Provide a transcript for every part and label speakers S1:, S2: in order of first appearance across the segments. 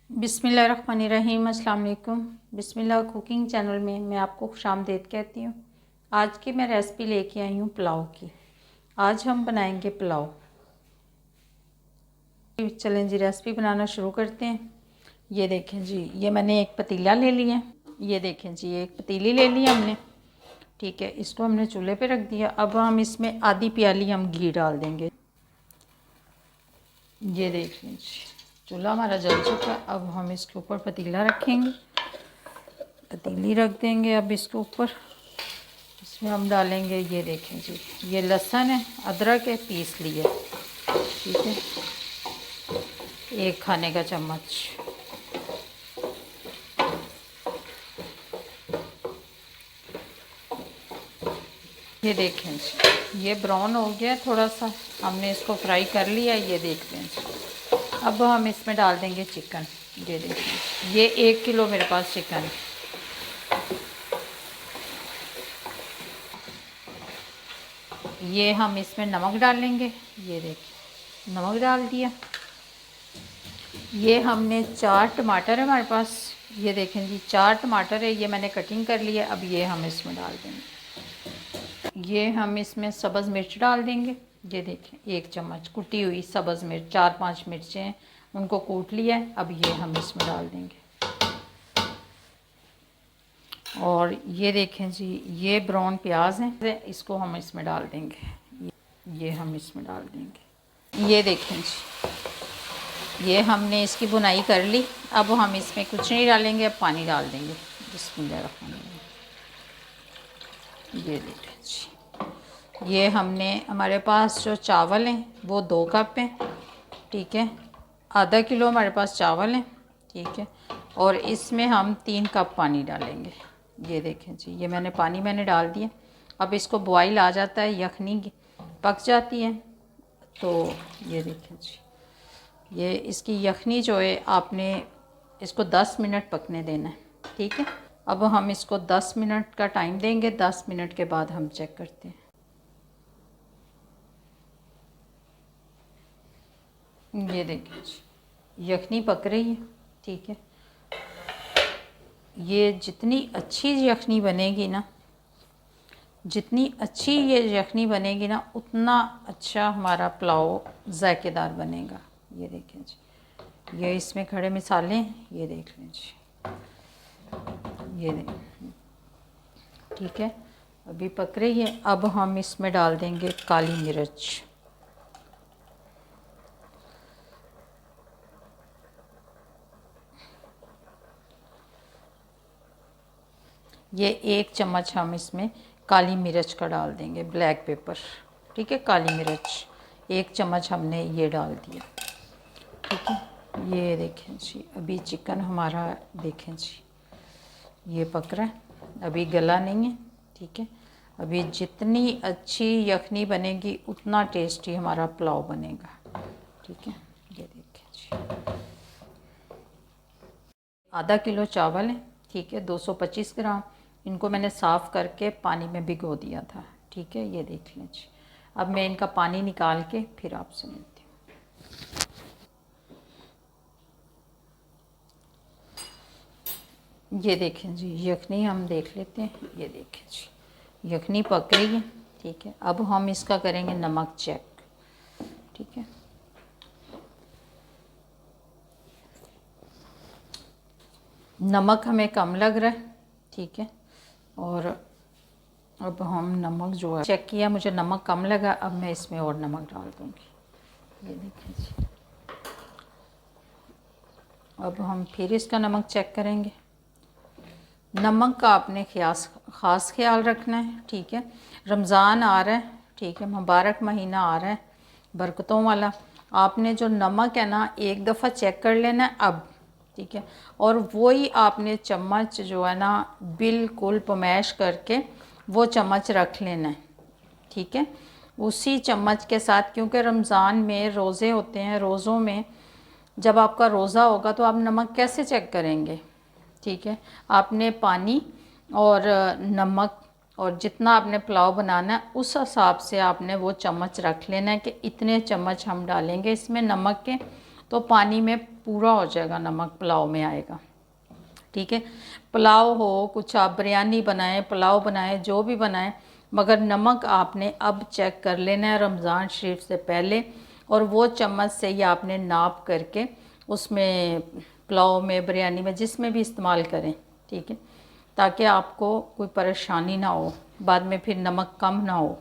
S1: बिस्मिल्लाहिर्रहमानिर्रहीम। अस्सलाम वालेकुम। बिस्मिल्लाह कुकिंग चैनल में मैं आपको खुशामदीद कहती हूँ। आज की मैं रेसिपी लेके आई हूँ पुलाव की। आज हम बनाएंगे पुलाव। चलें जी, रेसिपी बनाना शुरू करते हैं। ये देखें जी, ये मैंने एक पतीला ले लिया। ये देखें जी, एक पतीली ले ली हमने। ठीक है, इसको हमने चूल्हे पे रख दिया। अब हम इसमें आधी प्याली हम घी डाल देंगे। ये देख लीजिए, चूल्हा हमारा जल चुका है। अब हम इसके ऊपर पतीला रखेंगे, पतीली रख देंगे। अब इसके ऊपर इसमें हम डालेंगे, ये देखें जी, ये लहसुन है, अदरक है, पीस लिया। ठीक है, एक खाने का चम्मच। ये देखें जी, ये ब्राउन हो गया थोड़ा सा, हमने इसको फ्राई कर लिया। ये देख लें जी। अब हम इसमें डाल देंगे चिकन। ये देखें, ये 1 किलो मेरे पास चिकन है। ये हम इसमें नमक डालेंगे। ये देखिए, नमक डाल दिया। ये हमने 4 टमाटर है हमारे पास। ये देखें जी, 4 टमाटर है, ये मैंने कटिंग कर लिया। अब ये हम इसमें डाल देंगे। ये हम इसमें सब्ज़ मिर्च डाल देंगे। ये देखें, 1 चम्मच कुटी हुई सब्ज़ मिर्च, 4-5 मिर्चें हैं, उनको कूट लिया है। अब ये हम इसमें डाल देंगे। और ये देखें जी, ये ब्राउन प्याज है, इसको हम इसमें डाल देंगे। ये हम इसमें डाल देंगे। ये देखें जी, ये हमने इसकी बुनाई कर ली। अब हम इसमें कुछ नहीं डालेंगे, अब पानी डाल देंगे। बिस्मिल्लाहिर्रहमानिर्रहीम। ये देखें जी, ये हमने, हमारे पास जो चावल हैं वो 2 कप हैं। ठीक है, आधा किलो हमारे पास चावल हैं। ठीक है, और इसमें हम 3 कप पानी डालेंगे। ये देखें जी, ये मैंने डाल दिया। अब इसको बॉईल आ जाता है, यखनी पक जाती है। तो ये देखें जी, ये इसकी यखनी जो है, आपने इसको 10 मिनट पकने देना है। ठीक है, अब हम इसको 10 मिनट का टाइम देंगे। 10 मिनट के बाद हम चेक करते हैं। ये देखें जी, यखनी पक रही है। ठीक है, ये जितनी अच्छी यखनी बनेगी ना, जितनी अच्छी ये यखनी बनेगी ना, उतना अच्छा हमारा पुलाव जायकेदार बनेगा। ये देखें जी, ये इसमें खड़े मसाले हैं, ये देख लें जी। ये देखें, ठीक है, अभी पक रही है। अब हम इसमें डाल देंगे काली मिर्च। ये 1 चम्मच हम इसमें काली मिर्च का डाल देंगे, ब्लैक पेपर। ठीक है, काली मिर्च 1 चम्मच हमने ये डाल दिया। ठीक है, ये देखें जी, अभी चिकन हमारा देखें जी, ये पक रहा है, अभी गला नहीं है। ठीक है, अभी जितनी अच्छी यखनी बनेगी उतना टेस्टी हमारा पुलाव बनेगा। ठीक है, ये देखें जी, आधा किलो चावल है। ठीक है, 225 ग्राम। इनको मैंने साफ़ करके पानी में भिगो दिया था। ठीक है, ये देख लें जी। अब मैं इनका पानी निकाल के फिर आपसे मिलती हूँ। ये देखें जी, यखनी हम देख लेते हैं। ये देखें जी, यखनी पक रही है। ठीक है, अब हम इसका करेंगे नमक चेक। ठीक है, नमक हमें कम लग रहा है। ठीक है, और अब हम नमक जो है चेक किया, मुझे नमक कम लगा। अब मैं इसमें और नमक डाल दूँगी। ये देखिए जी, अब हम फिर इसका नमक चेक करेंगे। नमक का आपने ख़ास ख्याल रखना है। ठीक है, रमज़ान आ रहा है। ठीक है, मुबारक महीना आ रहा है, बरकतों वाला। आपने जो नमक है ना, एक दफ़ा चेक कर लेना है अब। ठीक है, और वही आपने चम्मच जो है ना, बिल्कुल पमैश करके वो चम्मच रख लेना है। ठीक है, उसी चम्मच के साथ, क्योंकि रमज़ान में रोज़े होते हैं, रोज़ों में जब आपका रोज़ा होगा तो आप नमक कैसे चेक करेंगे। ठीक है, आपने पानी और नमक और जितना आपने पुलाव बनाना है उस हिसाब से आपने वो चम्मच रख लेना है कि इतने चम्मच हम डालेंगे इसमें नमक के, तो पानी में पूरा हो जाएगा, नमक पुलाव में आएगा। ठीक है, पुलाव हो, कुछ आप बिरयानी बनाएं, पुलाव बनाएं, जो भी बनाएं, मगर नमक आपने अब चेक कर लेना है रमज़ान शरीफ से पहले, और वो चम्मच से ही आपने नाप करके उसमें पुलाव में, बिरयानी में, जिसमें भी इस्तेमाल करें। ठीक है, ताकि आपको कोई परेशानी ना हो, बाद में फिर नमक कम ना हो।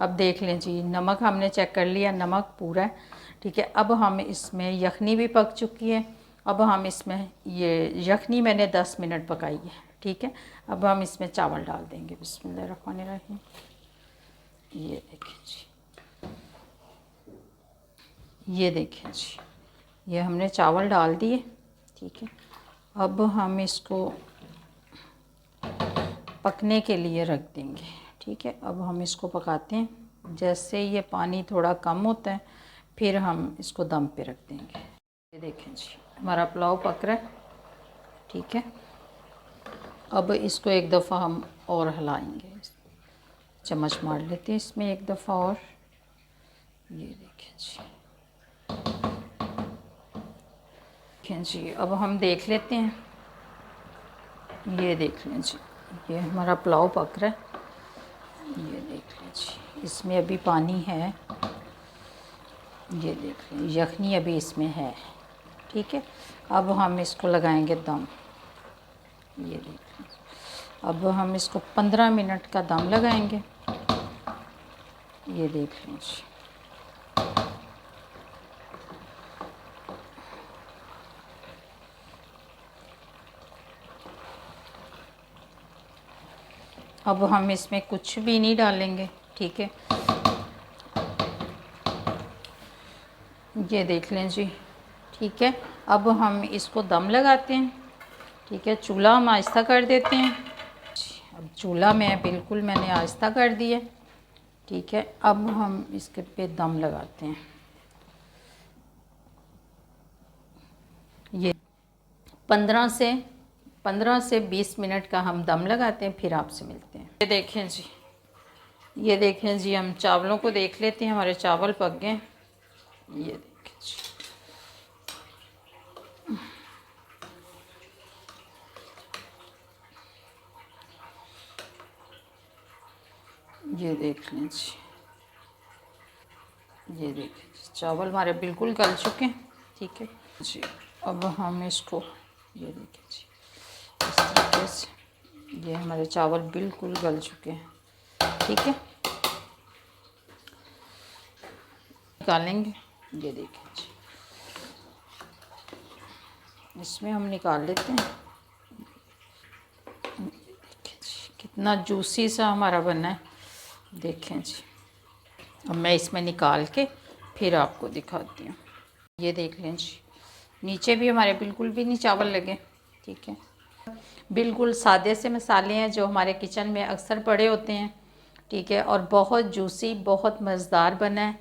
S1: अब देख लें जी, नमक हमने चेक कर लिया, नमक पूरा है। ठीक है, अब हम इसमें, यखनी भी पक चुकी है, अब हम इसमें, ये यखनी मैंने 10 मिनट पकाई है। ठीक है, अब हम इसमें चावल डाल देंगे। बिस्मिल्लाहिर्रहमानिर्रहीम। ये देखें जी, ये देखें जी, ये हमने चावल डाल दिए। ठीक है, अब हम इसको पकने के लिए रख देंगे। ठीक है, अब हम इसको पकाते हैं। जैसे ये पानी थोड़ा कम होता है फिर हम इसको दम पे रख देंगे। ये देखें जी, हमारा पुलाव पक रहा है। ठीक है, अब इसको एक दफ़ा हम और हिलाएंगे, चम्मच मार लेते हैं इसमें एक दफ़ा और। ये देखें जी, देखें जी, अब हम देख लेते हैं। ये देख लें जी, ये हमारा पुलाव पक रहा है। ये देख लें जी, इसमें अभी पानी है। ये देख लें, यखनी अभी इसमें है। ठीक है, अब हम इसको लगाएंगे दम। ये देख लें, अब हम इसको 15 मिनट का दम लगाएंगे। ये देख लें जी, अब हम इसमें कुछ भी नहीं डालेंगे। ठीक है, ये देख लें जी। ठीक है, अब हम इसको दम लगाते हैं। ठीक है, चूल्हा हम आहिस्ता कर देते हैं। अब चूल्हा में बिल्कुल मैंने आहिस्ता कर दिया। ठीक है, अब हम इसके पे दम लगाते हैं। ये 15 से 20 मिनट का हम दम लगाते हैं, फिर आपसे मिलते हैं। ये देखें जी, ये देखें जी, हम चावलों को देख लेते हैं, हमारे चावल पक गए। ये देखें जी, ये देख लें जी, ये देखें जी, चावल हमारे बिल्कुल गल चुके हैं। ठीक है जी, अब हम इसको, ये देखें जी, इस तरीके से, ये हमारे चावल बिल्कुल गल चुके हैं। ठीक है, निकालेंगे। ये देखें जी, इसमें हम निकाल लेते हैं। देखें जी, कितना जूसी सा हमारा बना है। देखें जी, अब मैं इसमें निकाल के फिर आपको दिखाती हूँ। ये देख लें जी, नीचे भी हमारे बिल्कुल भी नहीं चावल लगे। ठीक है, बिल्कुल सादे से मसाले हैं जो हमारे किचन में अक्सर पड़े होते हैं। ठीक है, और बहुत जूसी, बहुत मज़ेदार बना है।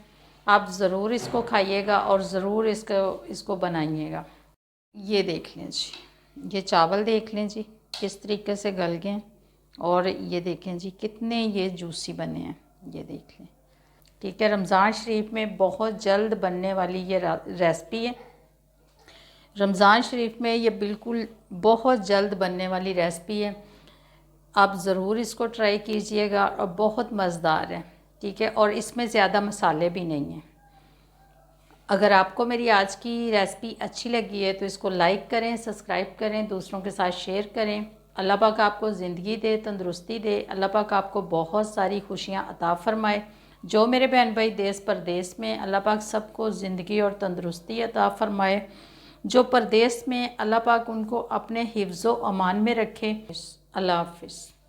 S1: आप ज़रूर इसको खाइएगा और ज़रूर इसको बनाइएगा। ये देख लें जी, ये चावल देख लें जी किस तरीके से गल गए हैं, और ये देखें जी कितने ये जूसी बने हैं। ये देख लें। ठीक है, रमज़ान शरीफ में बहुत जल्द बनने वाली ये रेसिपी है। रमज़ान शरीफ में ये बिल्कुल बहुत जल्द बनने वाली रेसिपी है। आप ज़रूर इसको ट्राई कीजिएगा, और बहुत मज़ेदार है। ठीक है, और इसमें ज़्यादा मसाले भी नहीं हैं। अगर आपको मेरी आज की रेसिपी अच्छी लगी है तो इसको लाइक करें, सब्सक्राइब करें, दूसरों के साथ शेयर करें। अल्लाह पाक आपको ज़िंदगी दे, तंदुरुस्ती दे। अल्लाह पाक आपको बहुत सारी खुशियाँ अता फ़रमाए। जो मेरे बहन भाई देश परदेश में, अल्लाह पाक सबको ज़िंदगी और तंदुरुस्ती अता फ़रमाए। जो परदेश में, अल्लाह पाक उनको अपने हिफ्ज़ व अमान में रखे। अल्लाह हाफ़िज़।